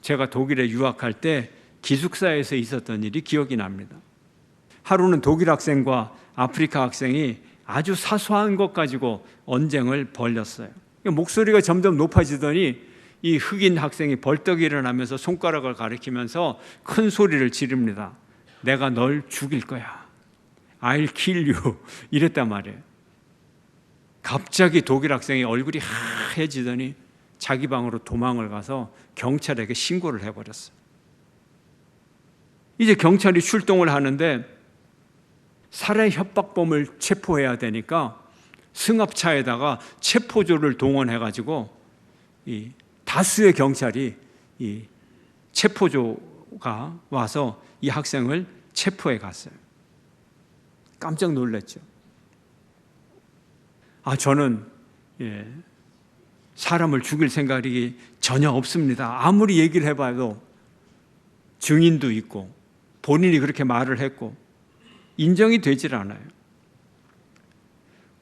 제가 독일에 유학할 때 기숙사에서 있었던 일이 기억이 납니다. 하루는 독일 학생과 아프리카 학생이 아주 사소한 것 가지고 언쟁을 벌였어요. 목소리가 점점 높아지더니 이 흑인 학생이 벌떡 일어나면서 손가락을 가리키면서 큰 소리를 지릅니다. 내가 널 죽일 거야. I'll kill you. 이랬단 말이에요. 갑자기 독일 학생이 얼굴이 하얘지더니 자기 방으로 도망을 가서 경찰에게 신고를 해버렸어요. 이제 경찰이 출동을 하는데 살해 협박범을 체포해야 되니까 승합차에다가 체포조를 동원해가지고 이 다수의 경찰이 이 체포조가 와서 이 학생을 체포해 갔어요. 깜짝 놀랐죠. 저는 사람을 죽일 생각이 전혀 없습니다. 아무리 얘기를 해봐도 증인도 있고 본인이 그렇게 말을 했고 인정이 되질 않아요.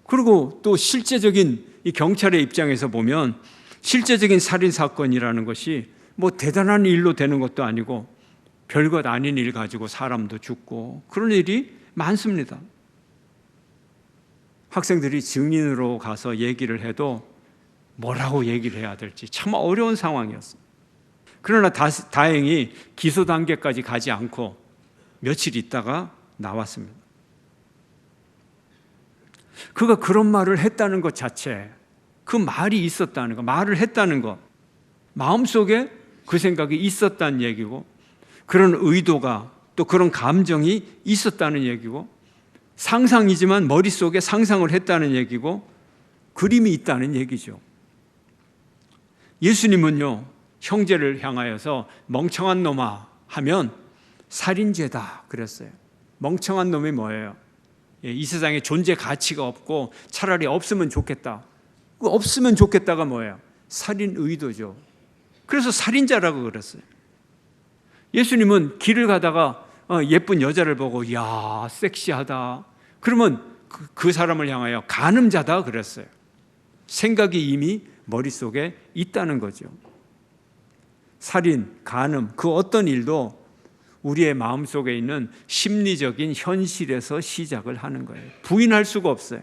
그리고 또 실제적인 이 경찰의 입장에서 보면 실제적인 살인 사건이라는 것이 뭐 대단한 일로 되는 것도 아니고 별것 아닌 일 가지고 사람도 죽고 그런 일이 많습니다. 학생들이 증인으로 가서 얘기를 해도 뭐라고 얘기를 해야 될지 참 어려운 상황이었어요. 그러나 다행히 기소 단계까지 가지 않고 며칠 있다가 나왔습니다. 그가 그런 말을 했다는 것 자체, 그 말이 있었다는 것, 말을 했다는 것, 마음속에 그 생각이 있었다는 얘기고 그런 의도가 또 그런 감정이 있었다는 얘기고 상상이지만 머릿속에 상상을 했다는 얘기고 그림이 있다는 얘기죠. 예수님은요, 형제를 향하여서 멍청한 놈아 하면 살인죄다 그랬어요. 멍청한 놈이 뭐예요? 이 세상에 존재 가치가 없고 차라리 없으면 좋겠다. 그 없으면 좋겠다가 뭐예요? 살인 의도죠. 그래서 살인자라고 그랬어요. 예수님은 길을 가다가 예쁜 여자를 보고 이야 섹시하다. 그러면 그 사람을 향하여 간음자다 그랬어요. 생각이 이미 머릿속에 있다는 거죠. 살인, 간음, 그 어떤 일도 우리의 마음속에 있는 심리적인 현실에서 시작을 하는 거예요. 부인할 수가 없어요.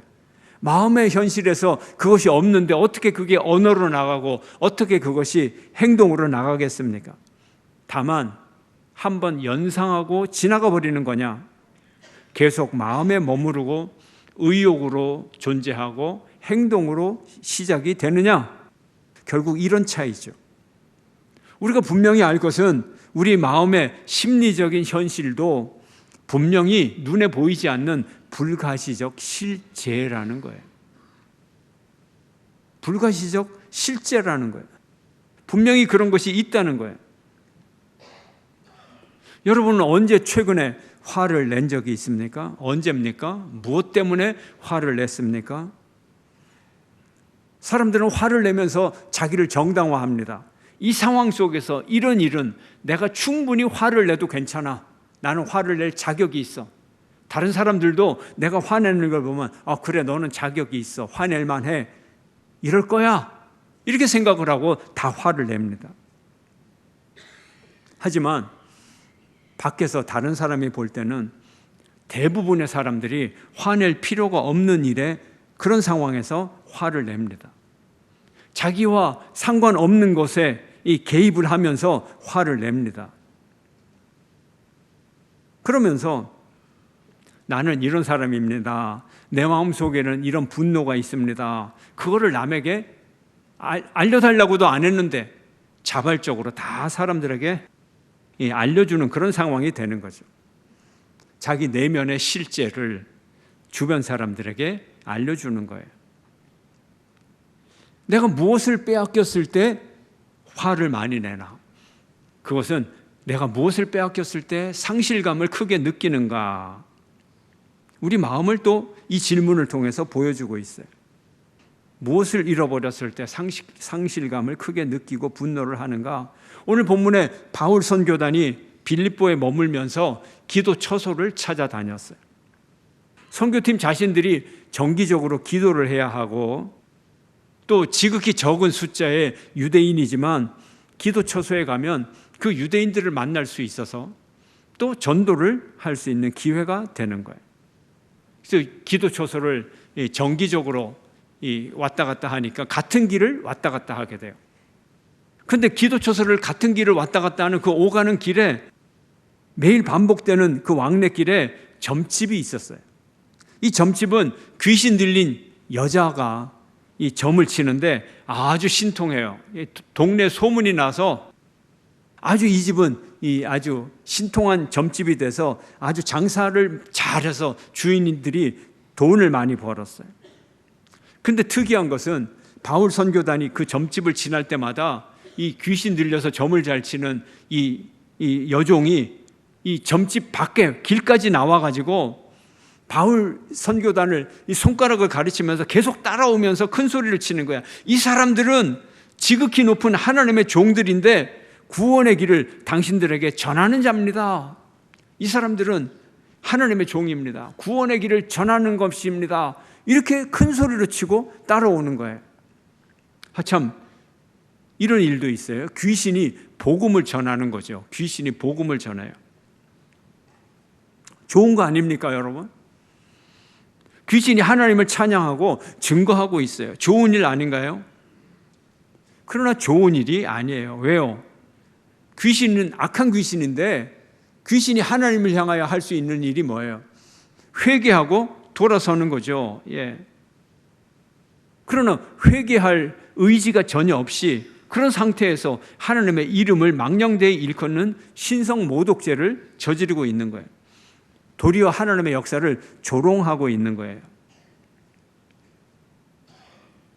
마음의 현실에서 그것이 없는데 어떻게 그게 언어로 나가고 어떻게 그것이 행동으로 나가겠습니까? 다만 한번 연상하고 지나가 버리는 거냐? 계속 마음에 머무르고 의욕으로 존재하고 행동으로 시작이 되느냐? 결국 이런 차이죠. 우리가 분명히 알 것은 우리 마음의 심리적인 현실도 분명히 눈에 보이지 않는 불가시적 실제라는 거예요. 불가시적 실제라는 거예요. 분명히 그런 것이 있다는 거예요. 여러분은 언제 최근에 화를 낸 적이 있습니까? 언제입니까? 무엇 때문에 화를 냈습니까? 사람들은 화를 내면서 자기를 정당화합니다. 이 상황 속에서 이런 일은 내가 충분히 화를 내도 괜찮아. 나는 화를 낼 자격이 있어. 다른 사람들도 내가 화내는 걸 보면 그래 너는 자격이 있어. 화낼 만해. 이럴 거야. 이렇게 생각을 하고 다 화를 냅니다. 하지만 밖에서 다른 사람이 볼 때는 대부분의 사람들이 화낼 필요가 없는 일에 그런 상황에서 화를 냅니다. 자기와 상관없는 것에 이 개입을 하면서 화를 냅니다. 그러면서 나는 이런 사람입니다. 내 마음속에는 이런 분노가 있습니다. 그거를 남에게 알려달라고도 안 했는데 자발적으로 다 사람들에게 알려주는 그런 상황이 되는 거죠. 자기 내면의 실제를 주변 사람들에게 알려주는 거예요. 내가 무엇을 빼앗겼을 때 화를 많이 내나? 그것은 내가 무엇을 빼앗겼을 때 상실감을 크게 느끼는가? 우리 마음을 또 이 질문을 통해서 보여주고 있어요. 무엇을 잃어버렸을 때 상실감을 크게 느끼고 분노를 하는가? 오늘 본문에 바울 선교단이 빌립보에 머물면서 기도 처소를 찾아다녔어요. 선교팀 자신들이 정기적으로 기도를 해야 하고 또 지극히 적은 숫자의 유대인이지만 기도 처소에 가면 그 유대인들을 만날 수 있어서 또 전도를 할 수 있는 기회가 되는 거예요. 그래서 기도초소를 정기적으로 왔다 갔다 하니까 같은 길을 왔다 갔다 하게 돼요. 그런데 기도초소를 같은 길을 왔다 갔다 하는 그 오가는 길에 매일 반복되는 그 왕래길에 점집이 있었어요. 이 점집은 귀신 들린 여자가 이 점을 치는데 아주 신통해요. 동네 소문이 나서 아주 이 집은 아주 신통한 점집이 돼서 아주 장사를 잘해서 주인들이 돈을 많이 벌었어요. 근데 특이한 것은 바울 선교단이 그 점집을 지날 때마다 이 귀신 들려서 점을 잘 치는 이 여종이 이 점집 밖에 길까지 나와가지고 바울 선교단을 이 손가락을 가르치면서 계속 따라오면서 큰 소리를 치는 거야. 이 사람들은 지극히 높은 하나님의 종들인데 구원의 길을 당신들에게 전하는 자입니다. 이 사람들은 하나님의 종입니다. 구원의 길을 전하는 것입니다. 이렇게 큰 소리로 치고 따라오는 거예요. 참 이런 일도 있어요. 귀신이 복음을 전하는 거죠. 귀신이 복음을 전해요. 좋은 거 아닙니까, 여러분? 귀신이 하나님을 찬양하고 증거하고 있어요. 좋은 일 아닌가요? 그러나 좋은 일이 아니에요. 왜요? 귀신은 악한 귀신인데 귀신이 하나님을 향하여 할 수 있는 일이 뭐예요? 회개하고 돌아서는 거죠. 예. 그러나 회개할 의지가 전혀 없이 그런 상태에서 하나님의 이름을 망령되이 일컫는 신성 모독죄를 저지르고 있는 거예요. 도리어 하나님의 역사를 조롱하고 있는 거예요.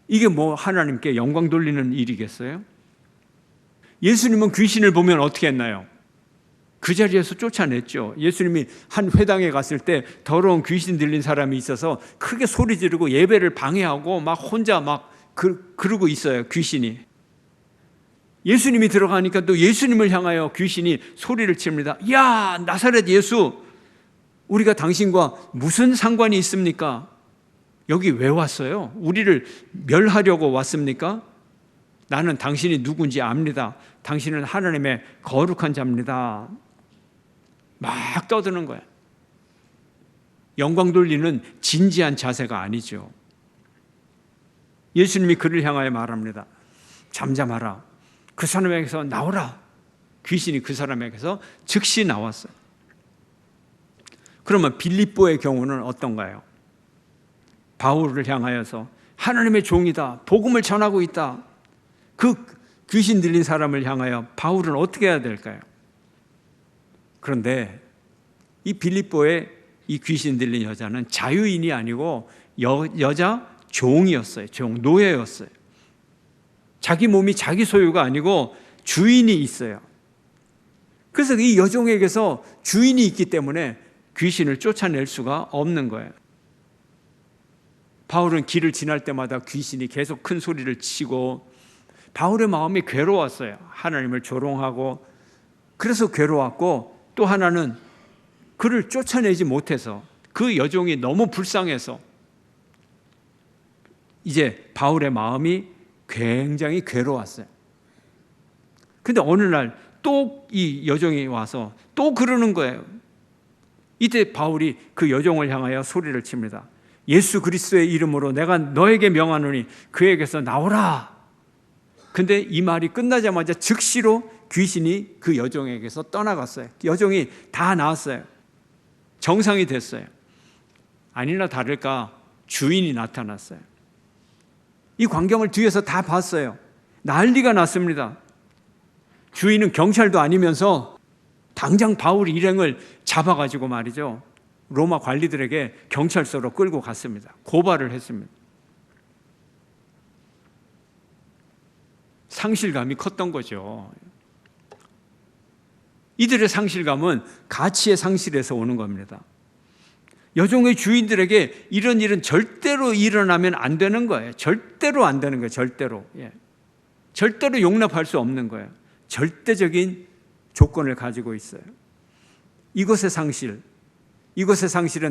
이게 뭐 하나님께 영광 돌리는 일이겠어요? 예수님은 귀신을 보면 어떻게 했나요? 그 자리에서 쫓아냈죠. 예수님이 한 회당에 갔을 때 더러운 귀신 들린 사람이 있어서 크게 소리 지르고 예배를 방해하고 막 혼자 막 그러고 있어요, 귀신이. 예수님이 들어가니까 또 예수님을 향하여 귀신이 소리를 칩니다. 야, 나사렛 예수, 우리가 당신과 무슨 상관이 있습니까? 여기 왜 왔어요? 우리를 멸하려고 왔습니까? 나는 당신이 누군지 압니다. 당신은 하나님의 거룩한 자입니다. 막 떠드는 거야. 영광 돌리는 진지한 자세가 아니죠. 예수님이 그를 향하여 말합니다. 잠잠하라. 그 사람에게서 나오라. 귀신이 그 사람에게서 즉시 나왔어요. 그러면 빌립보의 경우는 어떤가요? 바울을 향하여서 하나님의 종이다. 복음을 전하고 있다. 그 귀신 들린 사람을 향하여 바울은 어떻게 해야 될까요? 그런데 이 빌립보의 이 귀신 들린 여자는 자유인이 아니고 여자 종이었어요. 노예였어요. 자기 몸이 자기 소유가 아니고 주인이 있어요. 그래서 이 여종에게서 주인이 있기 때문에 귀신을 쫓아낼 수가 없는 거예요. 바울은 길을 지날 때마다 귀신이 계속 큰 소리를 치고 바울의 마음이 괴로웠어요. 하나님을 조롱하고 그래서 괴로웠고 또 하나는 그를 쫓아내지 못해서 그 여종이 너무 불쌍해서 이제 바울의 마음이 굉장히 괴로웠어요. 근데 어느 날 또 이 여종이 와서 또 그러는 거예요. 이때 바울이 그 여종을 향하여 소리를 칩니다. 예수 그리스도의 이름으로 내가 너에게 명하노니 그에게서 나오라. 근데 이 말이 끝나자마자 즉시로 귀신이 그 여종에게서 떠나갔어요. 여종이 다 나았어요. 정상이 됐어요. 아니나 다를까 주인이 나타났어요. 이 광경을 뒤에서 다 봤어요. 난리가 났습니다. 주인은 경찰도 아니면서 당장 바울 일행을 잡아가지고 말이죠. 로마 관리들에게 경찰서로 끌고 갔습니다. 고발을 했습니다. 상실감이 컸던 거죠. 이들의 상실감은 가치의 상실에서 오는 겁니다. 여종의 주인들에게 이런 일은 절대로 일어나면 안 되는 거예요. 절대로 안 되는 거예요. 절대로. 예. 절대로 용납할 수 없는 거예요. 절대적인 조건을 가지고 있어요. 이것의 상실은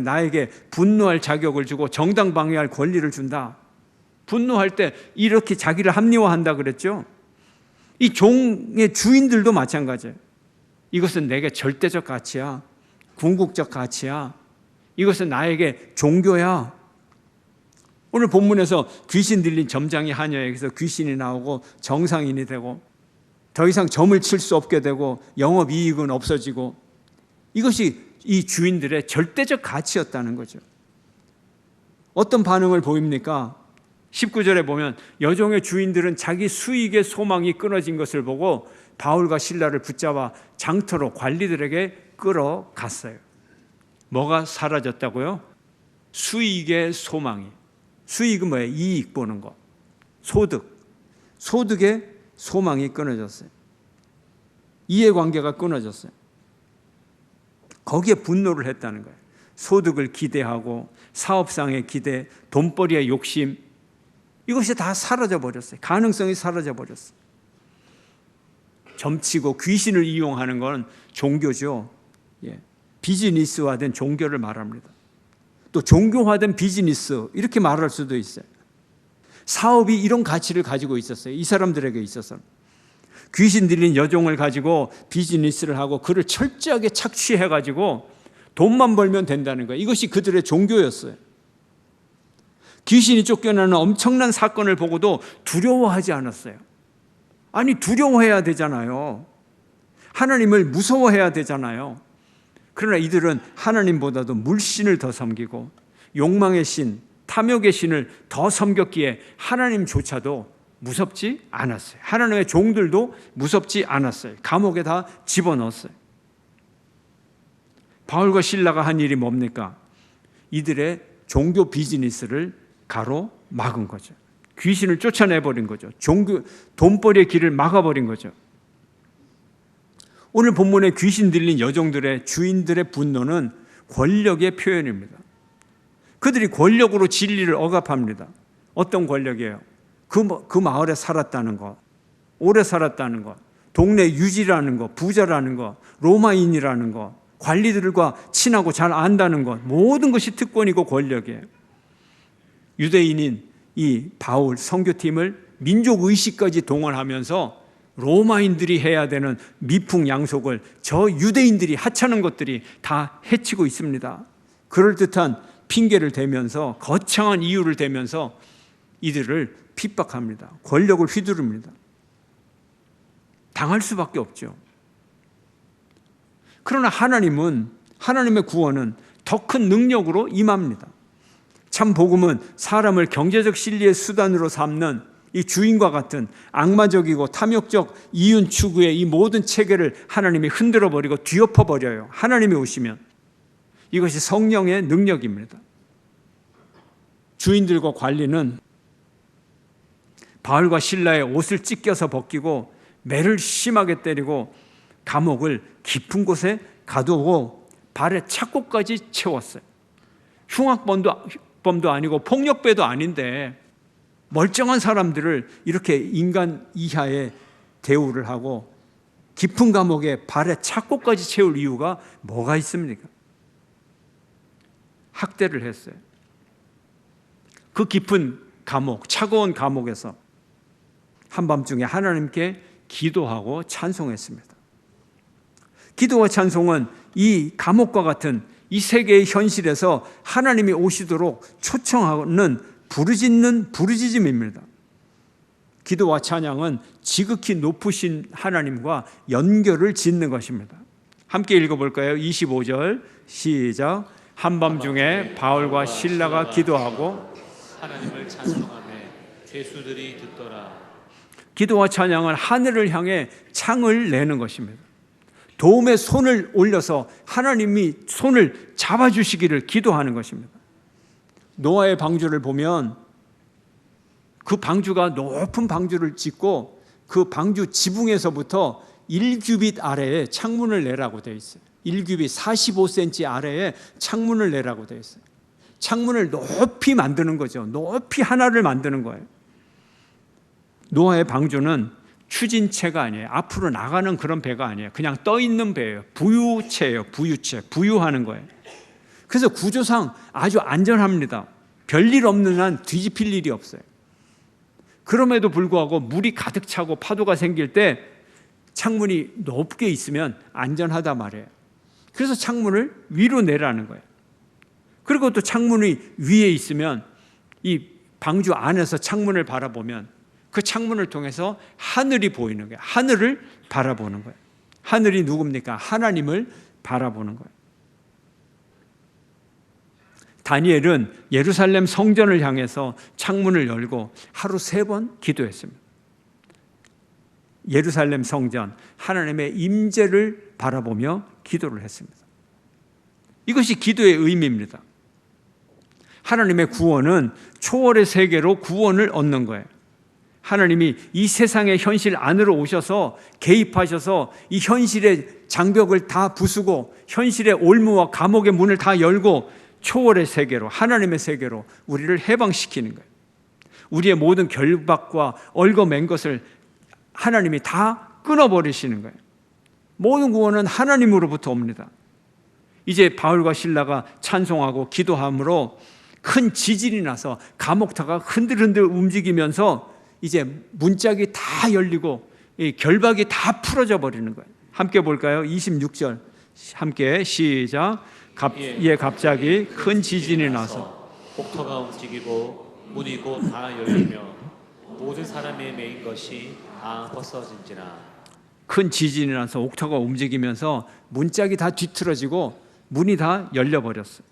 나에게 분노할 자격을 주고 정당방위할 권리를 준다. 분노할 때 이렇게 자기를 합리화한다 그랬죠. 이 종의 주인들도 마찬가지예요. 이것은 내게 절대적 가치야. 궁극적 가치야. 이것은 나에게 종교야. 오늘 본문에서 귀신 들린 점장이 하녀에게서 귀신이 나오고 정상인이 되고 더 이상 점을 칠 수 없게 되고 영업이익은 없어지고, 이것이 이 주인들의 절대적 가치였다는 거죠. 어떤 반응을 보입니까? 19절에 보면 여종의 주인들은 자기 수익의 소망이 끊어진 것을 보고 바울과 실라를 붙잡아 장터로 관리들에게 끌어갔어요. 뭐가 사라졌다고요? 수익의 소망이. 수익은 뭐예요? 이익 보는 거. 소득의 소망이 끊어졌어요. 이해관계가 끊어졌어요. 거기에 분노를 했다는 거예요. 소득을 기대하고 사업상의 기대, 돈벌이의 욕심, 이것이 다 사라져 버렸어요. 가능성이 사라져 버렸어요. 점치고 귀신을 이용하는 건 종교죠. 비즈니스화된 종교를 말합니다. 또 종교화된 비즈니스, 이렇게 말할 수도 있어요. 사업이 이런 가치를 가지고 있었어요. 이 사람들에게 있어서는. 귀신 들린 여종을 가지고 비즈니스를 하고 그를 철저하게 착취해가지고 돈만 벌면 된다는 거예요. 이것이 그들의 종교였어요. 귀신이 쫓겨나는 엄청난 사건을 보고도 두려워하지 않았어요. 아니, 두려워해야 되잖아요. 하나님을 무서워해야 되잖아요. 그러나 이들은 하나님보다도 물신을 더 섬기고 욕망의 신, 탐욕의 신을 더 섬겼기에 하나님조차도 무섭지 않았어요. 하나님의 종들도 무섭지 않았어요. 감옥에 다 집어넣었어요. 바울과 실라가 한 일이 뭡니까? 이들의 종교 비즈니스를 가로막은 거죠. 귀신을 쫓아내버린 거죠. 돈벌이의 길을 막아버린 거죠. 오늘 본문에 귀신 들린 여종들의 주인들의 분노는 권력의 표현입니다. 그들이 권력으로 진리를 억압합니다. 어떤 권력이에요? 그 마을에 살았다는 것, 오래 살았다는 것, 동네 유지라는 것, 부자라는 것, 로마인이라는 것, 관리들과 친하고 잘 안다는 것, 모든 것이 특권이고 권력이에요. 유대인인 이 바울 선교팀을 민족의식까지 동원하면서 로마인들이 해야 되는 미풍양속을 저 유대인들이 하찮은 것들이 다 해치고 있습니다. 그럴듯한 핑계를 대면서, 거창한 이유를 대면서 이들을 핍박합니다. 권력을 휘두릅니다. 당할 수밖에 없죠. 그러나 하나님의 구원은 더 큰 능력으로 임합니다. 참 복음은 사람을 경제적 신리의 수단으로 삼는 이 주인과 같은 악마적이고 탐욕적 이윤 추구의 이 모든 체계를 하나님이 흔들어 버리고 뒤엎어 버려요. 하나님이 오시면. 이것이 성령의 능력입니다. 주인들과 관리는 바울과 실라의 옷을 찢겨서 벗기고 매를 심하게 때리고 감옥을 깊은 곳에 가두고 발에 착고까지 채웠어요. 흉악범도 아니고 폭력배도 아닌데 멀쩡한 사람들을 이렇게 인간 이하의 대우를 하고 깊은 감옥에 발에 착고까지 채울 이유가 뭐가 있습니까? 학대를 했어요. 그 깊은 감옥, 차가운 감옥에서 한밤중에 하나님께 기도하고 찬송했습니다. 기도와 찬송은 이 감옥과 같은 이 세계의 현실에서 하나님이 오시도록 초청하는 부르짖는 부르짖음입니다. 기도와 찬양은 지극히 높으신 하나님과 연결을 짓는 것입니다. 함께 읽어볼까요? 25절 시작. 한밤중에 바울과 실라가 기도하고 하나님을 찬송하며 죄수들이 듣더라. 기도와 찬양은 하늘을 향해 창을 내는 것입니다. 도움의 손을 올려서 하나님이 손을 잡아주시기를 기도하는 것입니다. 노아의 방주를 보면 그 방주가 높은 방주를 짓고 그 방주 지붕에서부터 1규빗 아래에 창문을 내라고 되어 있어요. 1규빗 45cm 아래에 창문을 내라고 되어 있어요. 창문을 높이 만드는 거죠. 높이 하나를 만드는 거예요. 노아의 방주는 추진체가 아니에요. 앞으로 나가는 그런 배가 아니에요. 그냥 떠 있는 배예요. 부유체예요. 부유체. 부유하는 거예요. 그래서 구조상 아주 안전합니다. 별일 없는 한 뒤집힐 일이 없어요. 그럼에도 불구하고 물이 가득 차고 파도가 생길 때 창문이 높게 있으면 안전하다 말이에요. 그래서 창문을 위로 내라는 거예요. 그리고 또 창문이 위에 있으면 이 방주 안에서 창문을 바라보면 그 창문을 통해서 하늘이 보이는 거예요. 하늘을 바라보는 거예요. 하늘이 누굽니까? 하나님을 바라보는 거예요. 다니엘은 예루살렘 성전을 향해서 창문을 열고 하루 3번 기도했습니다. 예루살렘 성전, 하나님의 임재를 바라보며 기도를 했습니다. 이것이 기도의 의미입니다. 하나님의 구원은 초월의 세계로 구원을 얻는 거예요. 하나님이 이 세상의 현실 안으로 오셔서 개입하셔서 이 현실의 장벽을 다 부수고 현실의 올무와 감옥의 문을 다 열고 초월의 세계로, 하나님의 세계로 우리를 해방시키는 거예요. 우리의 모든 결박과 얽어맨 것을 하나님이 다 끊어버리시는 거예요. 모든 구원은 하나님으로부터 옵니다. 이제 바울과 실라가 찬송하고 기도함으로 큰 지진이 나서 감옥타가 흔들흔들 움직이면서 이제 문짝이 다 열리고 이 결박이 다 풀어져 버리는 거예요. 함께 볼까요? 26절 함께 시작. 갑자기 큰 지진이 나서 옥터가 움직이고 문이 곧 다 열리며 모든 사람이 매인 것이 다 벗어진지라. 큰 지진이 나서 옥터가 움직이면서 문짝이 다 뒤틀어지고 문이 다 열려버렸어요.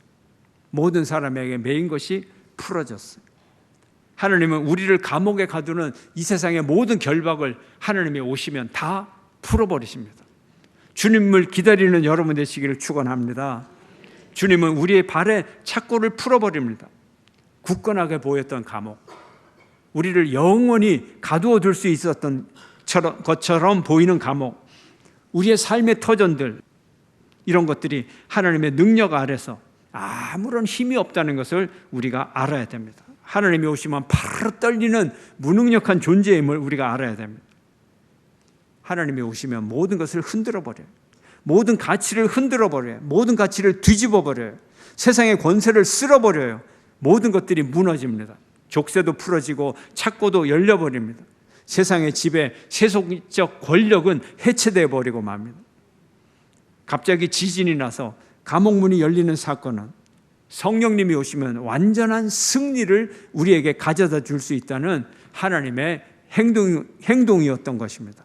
모든 사람에게 매인 것이 풀어졌어요. 하나님은 우리를 감옥에 가두는 이 세상의 모든 결박을 하나님이 오시면 다 풀어버리십니다. 주님을 기다리는 여러분 되시기를 축원합니다. 주님은 우리의 발에 착고를 풀어버립니다. 굳건하게 보였던 감옥, 우리를 영원히 가두어 둘 수 있었던 것처럼 보이는 감옥, 우리의 삶의 터전들, 이런 것들이 하나님의 능력 아래서 아무런 힘이 없다는 것을 우리가 알아야 됩니다. 하나님이 오시면 바로 떨리는 무능력한 존재임을 우리가 알아야 됩니다. 하나님이 오시면 모든 것을 흔들어 버려요. 모든 가치를 흔들어 버려요. 모든 가치를 뒤집어 버려요. 세상의 권세를 쓸어 버려요. 모든 것들이 무너집니다. 족쇄도 풀어지고 착고도 열려 버립니다. 세상의 지배, 세속적 권력은 해체되어 버리고 맙니다. 갑자기 지진이 나서 감옥문이 열리는 사건은 성령님이 오시면 완전한 승리를 우리에게 가져다 줄 수 있다는 하나님의 행동이었던 것입니다.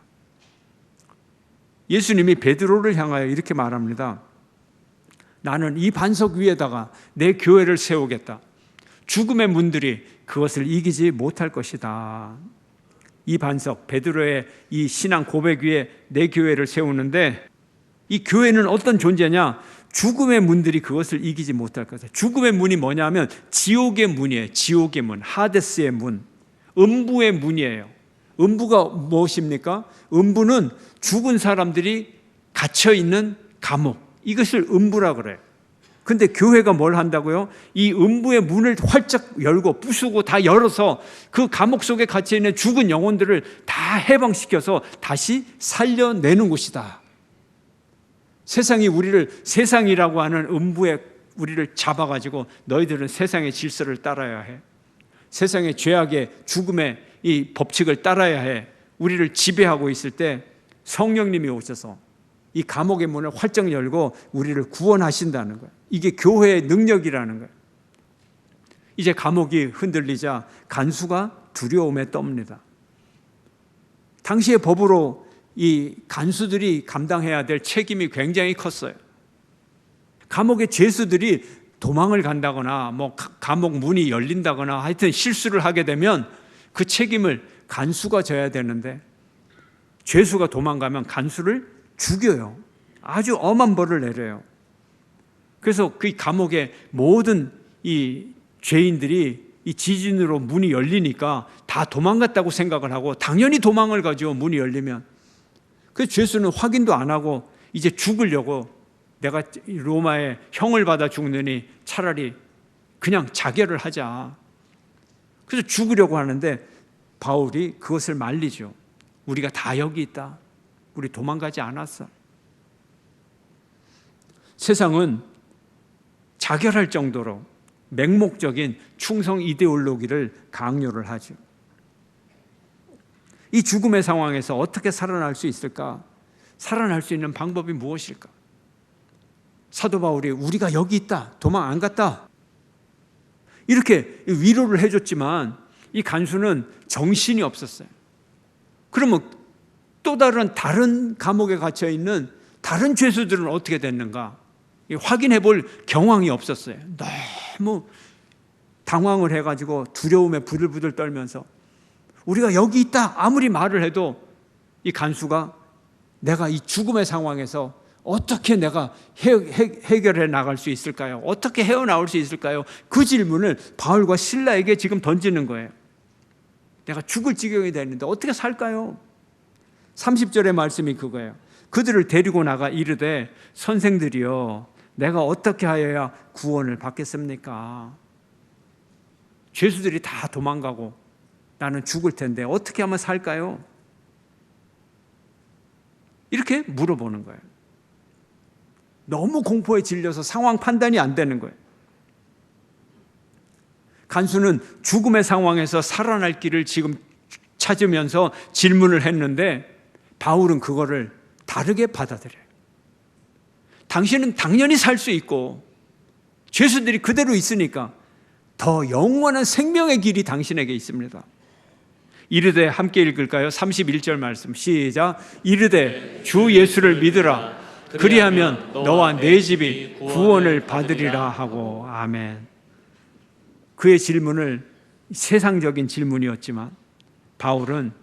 예수님이 베드로를 향하여 이렇게 말합니다. 나는 이 반석 위에다가 내 교회를 세우겠다. 죽음의 문들이 그것을 이기지 못할 것이다. 이 반석, 베드로의 이 신앙 고백 위에 내 교회를 세우는데, 이 교회는 어떤 존재냐? 죽음의 문들이 그것을 이기지 못할 것이다. 죽음의 문이 뭐냐면 지옥의 문이에요. 지옥의 문, 하데스의 문, 음부의 문이에요. 음부가 무엇입니까? 음부는 죽은 사람들이 갇혀 있는 감옥, 이것을 음부라 그래요. 근데 교회가 뭘 한다고요? 이 음부의 문을 활짝 열고 부수고 다 열어서 그 감옥 속에 갇혀 있는 죽은 영혼들을 다 해방시켜서 다시 살려내는 곳이다. 세상이 우리를, 세상이라고 하는 음부에 우리를 잡아가지고 너희들은 세상의 질서를 따라야 해, 세상의 죄악의 죽음의 이 법칙을 따라야 해, 우리를 지배하고 있을 때 성령님이 오셔서 이 감옥의 문을 활짝 열고 우리를 구원하신다는 거예요. 이게 교회의 능력이라는 거예요. 이제 감옥이 흔들리자 간수가 두려움에 떱니다. 당시의 법으로 이 간수들이 감당해야 될 책임이 굉장히 컸어요. 감옥의 죄수들이 도망을 간다거나 뭐 감옥 문이 열린다거나 하여튼 실수를 하게 되면 그 책임을 간수가 져야 되는데, 죄수가 도망가면 간수를 죽여요. 아주 엄한 벌을 내려요. 그래서 그 감옥의 모든 이 죄인들이 이 지진으로 문이 열리니까 다 도망갔다고 생각을 하고 당연히 도망을 가죠. 문이 열리면. 그 죄수는 확인도 안 하고 이제 죽으려고, 내가 로마의 형을 받아 죽느니 차라리 그냥 자결을 하자. 그래서 죽으려고 하는데 바울이 그것을 말리죠. 우리가 다 여기 있다. 우리 도망가지 않았어. 세상은 자결할 정도로 맹목적인 충성 이데올로기를 강요를 하죠. 이 죽음의 상황에서 어떻게 살아날 수 있을까? 살아날 수 있는 방법이 무엇일까? 사도 바울이 우리가 여기 있다, 도망 안 갔다, 이렇게 위로를 해줬지만 이 간수는 정신이 없었어요. 그러면 또 다른 감옥에 갇혀 있는 다른 죄수들은 어떻게 됐는가 확인해 볼 경황이 없었어요. 너무 당황을 해가지고 두려움에 부들부들 떨면서 우리가 여기 있다 아무리 말을 해도 이 간수가 내가 이 죽음의 상황에서 어떻게 내가 해결해 나갈 수 있을까요? 어떻게 헤어나올 수 있을까요? 그 질문을 바울과 실라에게 지금 던지는 거예요. 내가 죽을 지경이 됐는데 어떻게 살까요? 30절의 말씀이 그거예요. 그들을 데리고 나가 이르되 선생들이여 내가 어떻게 하여야 구원을 받겠습니까? 죄수들이 다 도망가고 나는 죽을 텐데 어떻게 하면 살까요? 이렇게 물어보는 거예요. 너무 공포에 질려서 상황 판단이 안 되는 거예요. 간수는 죽음의 상황에서 살아날 길을 지금 찾으면서 질문을 했는데 바울은 그거를 다르게 받아들여요. 당신은 당연히 살 수 있고 죄수들이 그대로 있으니까 더 영원한 생명의 길이 당신에게 있습니다. 이르되 함께 읽을까요? 31절 말씀 시작. 이르되 주 예수를 믿으라 그리하면 너와 내 집이 구원을 받으리라 하고. 아멘. 그의 질문을 세상적인 질문이었지만 바울은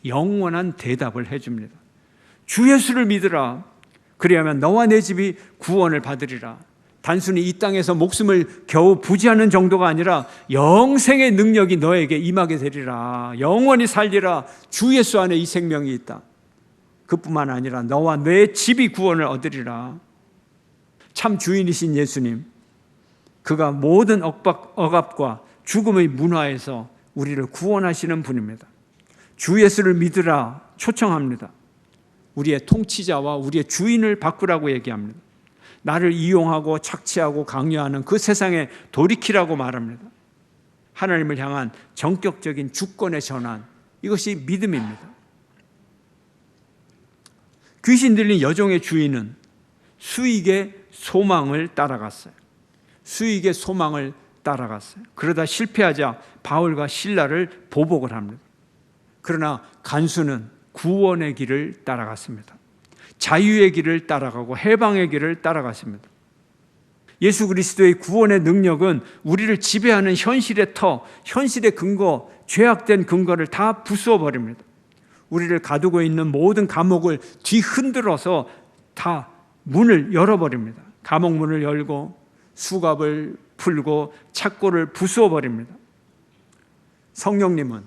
영원한 대답을 해줍니다. 주 예수를 믿으라 그리하면 너와 내 집이 구원을 받으리라. 단순히 이 땅에서 목숨을 겨우 부지하는 정도가 아니라 영생의 능력이 너에게 임하게 되리라. 영원히 살리라. 주 예수 안에 이 생명이 있다. 그뿐만 아니라 너와 내 집이 구원을 얻으리라. 참 주인이신 예수님, 그가 모든 억압과 죽음의 문화에서 우리를 구원하시는 분입니다. 주 예수를 믿으라 초청합니다. 우리의 통치자와 우리의 주인을 바꾸라고 얘기합니다. 나를 이용하고 착취하고 강요하는 그 세상에 돌이키라고 말합니다. 하나님을 향한 전격적인 주권의 전환, 이것이 믿음입니다. 귀신 들린 여종의 주인은 수익의 소망을 따라갔어요. 수익의 소망을 따라갔어요. 그러다 실패하자 바울과 실라를 보복을 합니다. 그러나 간수는 구원의 길을 따라갔습니다. 자유의 길을 따라가고 해방의 길을 따라갔습니다. 예수 그리스도의 구원의 능력은 우리를 지배하는 현실의 터, 현실의 근거, 죄악된 근거를 다 부수어 버립니다. 우리를 가두고 있는 모든 감옥을 뒤흔들어서 다 문을 열어버립니다. 감옥 문을 열고 수갑을 풀고 착고를 부수어 버립니다. 성령님은,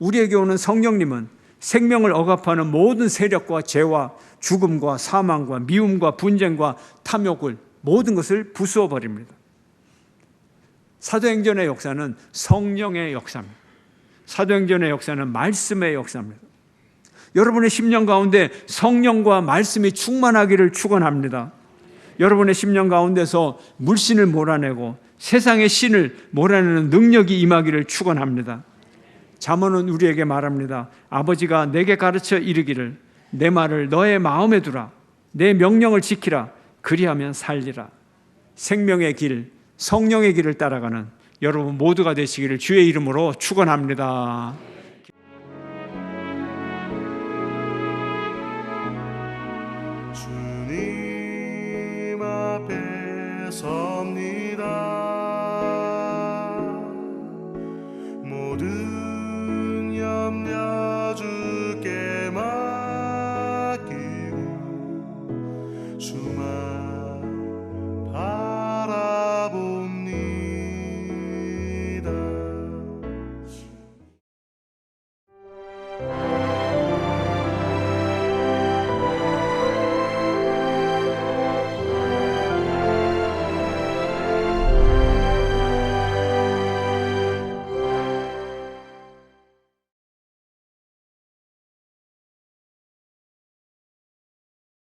우리에게 오는 성령님은 생명을 억압하는 모든 세력과 죄와 죽음과 사망과 미움과 분쟁과 탐욕을 모든 것을 부수어 버립니다. 사도행전의 역사는 성령의 역사입니다. 사도행전의 역사는 말씀의 역사입니다. 여러분의 심령 가운데 성령과 말씀이 충만하기를 축원합니다. 여러분의 심령 가운데서 물신을 몰아내고 세상의 신을 몰아내는 능력이 임하기를 축원합니다. 잠언은 우리에게 말합니다. 아버지가 내게 가르쳐 이르기를 내 말을 너의 마음에 두라. 내 명령을 지키라. 그리하면 살리라. 생명의 길, 성령의 길을 따라가는 여러분 모두가 되시기를 주의 이름으로 축원합니다.